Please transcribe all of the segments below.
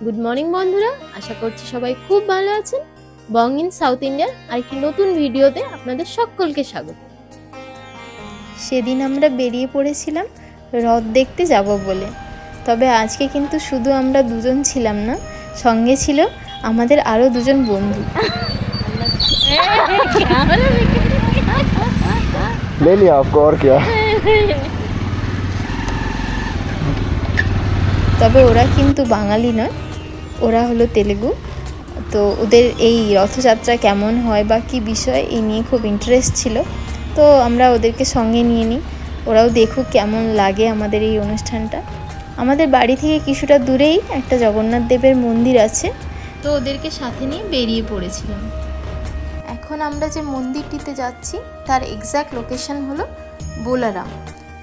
Good morning বন্ধুরা, আশা করছি সবাই খুব ভালো আছেন। বং ইন সাউথ ইন্ডিয়ার আরেকটি নতুন ভিডিওতে আপনাদের সকলকে স্বাগত। সেদিন আমরা বেরিয়ে পড়েছিলাম হ্রদ দেখতে যাব বলে। তবে আজকে কিন্তু শুধু আমরা দুজন ছিলাম না, সঙ্গে ছিল আমাদের আরও দুজন বন্ধু। ले लिया आपको और क्या। তবে ওরা কিন্তু বাঙালি নয়, ওরা হলো তেলেগু। তো ওদের এই রথযাত্রা কেমন হয় বা কী বিষয় এই নিয়ে খুব ইন্টারেস্ট ছিল, তো আমরা ওদেরকে সঙ্গে নিয়ে নিই, ওরাও দেখুক কেমন লাগে আমাদের এই অনুষ্ঠানটা। আমাদের বাড়ি থেকে কিছুটা দূরেই একটা জগন্নাথ দেবের মন্দির আছে, তো ওদেরকে সাথে নিয়ে বেরিয়ে পড়েছিলাম। এখন আমরা যে মন্দিরটিতে যাচ্ছি তার এক্স্যাক্ট লোকেশন হলো বোলারাম,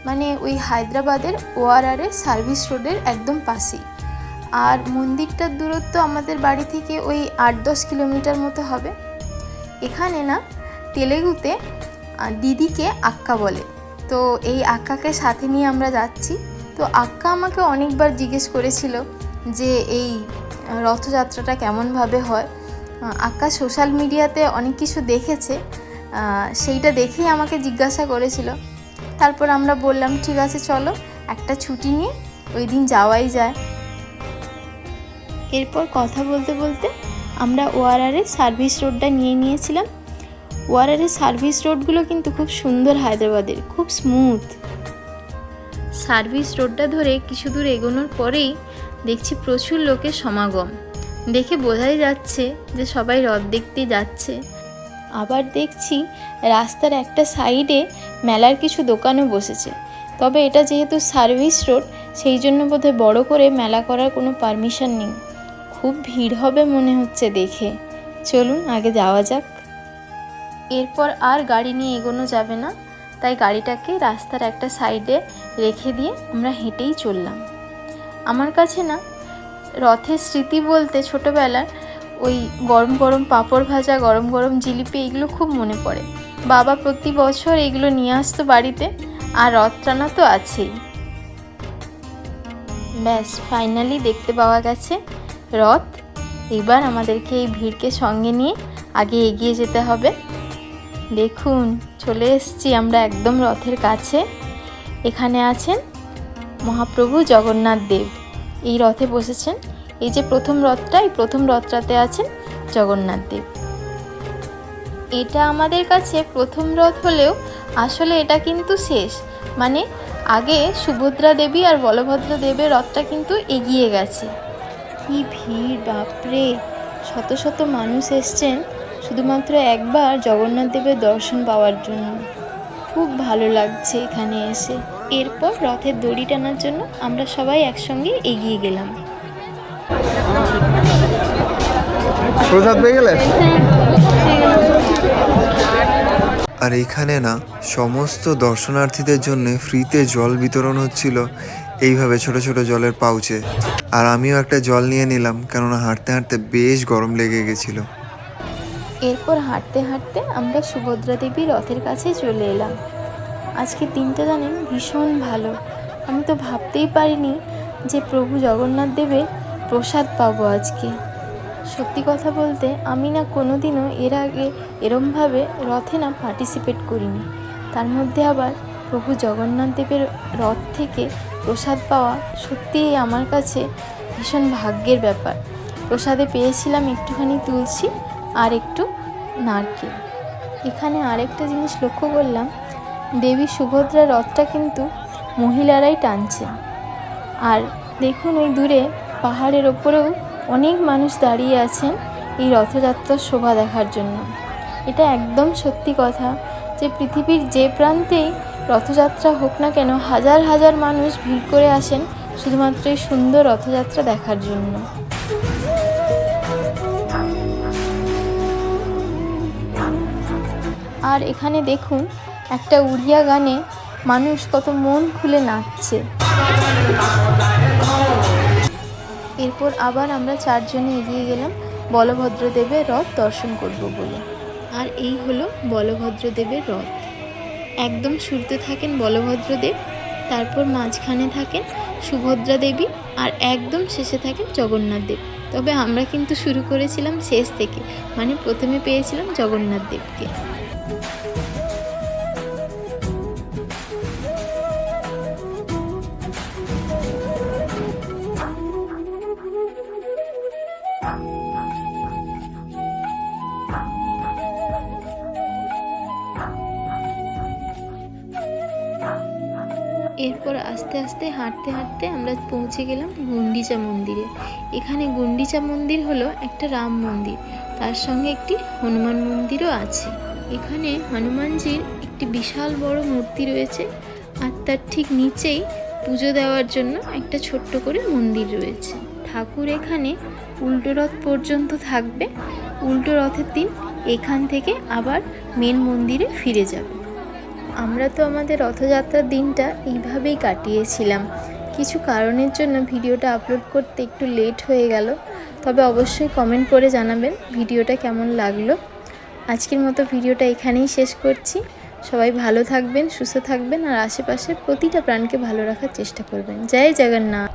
মানে ওই হায়দ্রাবাদের ওআরআরের সার্ভিস রোডের একদম পাশেই। আর মন্দিরটার দূরত্ব আমাদের বাড়ি থেকে ওই 8-10 কিলোমিটার মতো হবে। এখানে না তেলেগুতে দিদিকে আক্কা বলে, তো এই আক্কাকে সাথে নিয়ে আমরা যাচ্ছি। তো আক্কা আমাকে অনেকবার জিজ্ঞেস করেছিল যে এই রথযাত্রাটা কেমনভাবে হয়। আক্কা সোশ্যাল মিডিয়াতে অনেক কিছু দেখেছে, সেইটা দেখেই আমাকে জিজ্ঞাসা করেছিল। তারপর আমরা বললাম ঠিক আছে চলো, একটা ছুটি নিয়ে ওই দিন যাওয়াই যায়। এরপর কথা বলতে বলতে আমরা ওআরআরের সার্ভিস রোডটা নিয়েছিলাম। ওআরআরের সার্ভিস রোডগুলো কিন্তু খুব সুন্দর, হায়দ্রাবাদের খুব স্মুথ। সার্ভিস রোডটা ধরে কিছু দূর এগোনোর পরেই দেখছি প্রচুর লোকের সমাগম, দেখে বোঝাই যাচ্ছে যে সবাই রথ দেখতে যাচ্ছে। আবার দেখছি রাস্তার একটা সাইডে মেলার কিছু দোকানও বসেছে, তবে এটা যেহেতু সার্ভিস রোড সেই জন্য বোধহয় বড় করে মেলা করার কোনো পারমিশন নেই। খুব ভিড় হবে মনে হচ্ছে দেখে, চলুন আগে যাওয়া যাক। এরপর আর গাড়ি নিয়ে এগোনো যাবে না, তাই গাড়িটাকে রাস্তার একটা সাইডে রেখে দিয়ে আমরা হেঁটেই চললাম। আমার কাছে না রথের স্মৃতি বলতে ছোটোবেলার ওই গরম গরম পাঁপড় ভাজা, গরম গরম জিলিপি, এগুলো খুব মনে পড়ে। বাবা প্রতি বছর এগুলো নিয়ে আসতো বাড়িতে, আর রথ টানা তো আছেই। ব্যাস ফাইনালি দেখতে পাওয়া গেছে রথ। এবার আমাদেরকে এই ভিড়কে সঙ্গে নিয়ে আগে এগিয়ে যেতে হবে। দেখুন চলে এসেছি আমরা একদম রথের কাছে। এখানে আছেন মহাপ্রভু জগন্নাথ দেব, এই রথে বসেছেন। এই যে প্রথম রথটা, এই প্রথম রথটাতে আছেন জগন্নাথ দেব। এটা আমাদের কাছে প্রথম রথ হলেও আসলে এটা কিন্তু শেষ, মানে আগে সুভদ্রা দেবী আর বলভদ্র দেবের রথটা কিন্তু এগিয়ে গেছে। কি ভিড়, বাপরে, শত শত মানুষ এসছেন শুধুমাত্র একবার জগন্নাথ দেবের দর্শন পাওয়ার জন্য। খুব ভালো লাগছে এখানে এসে। এরপর রথের দড়ি টানার জন্য আমরা সবাই একসঙ্গে এগিয়ে গেলাম। প্রসাদ পেয়ে গেলে? আর এখানে না সমস্ত দর্শনার্থীদের জন্য ফ্রিতে জল বিতরণ হচ্ছিল, এইভাবে ছোট ছোট জলের পাউচে। আর আমিও একটা জল নিয়ে নিলাম, কেননা হাঁটতে হাঁটতে বেশ গরম লেগে গেছিল। এরপর হাঁটতে হাঁটতে আমরা সুভদ্রা দেবীর রথের কাছে চলে এলাম। আজকের দিনটা জানেন ভীষণ ভালো। আমি তো ভাবতেই পারিনি যে প্রভু জগন্নাথ দেবের প্রসাদ পাবো আজকে। সত্যি কথা বলতে আমি না কোনোদিনও এর আগে এরমভাবে রথে না পার্টিসিপেট করিনি। তার মধ্যে আবার প্রভু জগন্নাথ দেবের রথ থেকে প্রসাদ পাওয়া সত্যিই আমার কাছে ভীষণ ভাগ্যের ব্যাপার। প্রসাদে পেয়েছিলাম একটুখানি তুলসী আর একটু নারকেল। এখানে আরেকটা জিনিস লক্ষ্য করলাম, দেবী সুভদ্রার রথটা কিন্তু মহিলারাই টানছেন। আর দেখুন ওই দূরে পাহাড়ের ওপরেও অনেক মানুষ দাঁড়িয়ে আছেন এই রথযাত্রার শোভা দেখার জন্য। এটা একদম সত্যি কথা যে পৃথিবীর যে প্রান্তেই রথযাত্রা হোক না কেন, হাজার হাজার মানুষ ভিড় করে আসেন শুধুমাত্র এই সুন্দর রথযাত্রা দেখার জন্য। আর এখানে দেখুন একটা উড়িয়া গানে মানুষ কত মন খুলে নাচছে। এরপর আবার আমরা চারজনে এগিয়ে গেলাম বলভদ্র দেবের রথ দর্শন করব বলে। আর এই হলো বলভদ্র দেবের রথ। একদম শুরুতে থাকেন বলভদ্র দেব, তারপর মাঝখানে থাকেন সুভদ্রা দেবী আর একদম শেষে থাকেন জগন্নাথ দেব। তবে আমরা কিন্তু শুরু করেছিলাম শেষ থেকে, মানে প্রথমে পেয়েছিলাম জগন্নাথ দেবকে। এরপর আস্তে আস্তে হাঁটতে হাঁটতে আমরা পৌঁছে গেলাম গুন্ডিচা মন্দিরে। এখানে গুন্ডিচা মন্দির হলো একটা রাম মন্দির, তার সঙ্গে একটি হনুমান মন্দিরও আছে। এখানে হনুমানজির একটি বিশাল বড় মূর্তি রয়েছে, আর তার ঠিক নিচেই পুজো দেওয়ার জন্য একটা ছোট্ট করে মন্দির রয়েছে। ঠাকুর এখানে উল্টো রথ পর্যন্ত থাকবে। উল্টো রথের দিন এখান থেকে আবার মেন মন্দিরে ফিরে যাবে। আমরা তো আমাদের রথযাত্রার দিনটা এইভাবেই কাটিয়েছিলাম। কিছু কারণের জন্য ভিডিওটা আপলোড করতে একটু লেট হয়ে গেল, তবে অবশ্যই কমেন্ট করে জানাবেন ভিডিওটা কেমন লাগলো। আজকের মতো ভিডিওটা এখানেই শেষ করছি। সবাই ভালো থাকবেন, সুস্থ থাকবেন, আর আশেপাশের প্রতিটা প্রাণকে ভালো রাখার চেষ্টা করবেন। জয় জগন্নাথ।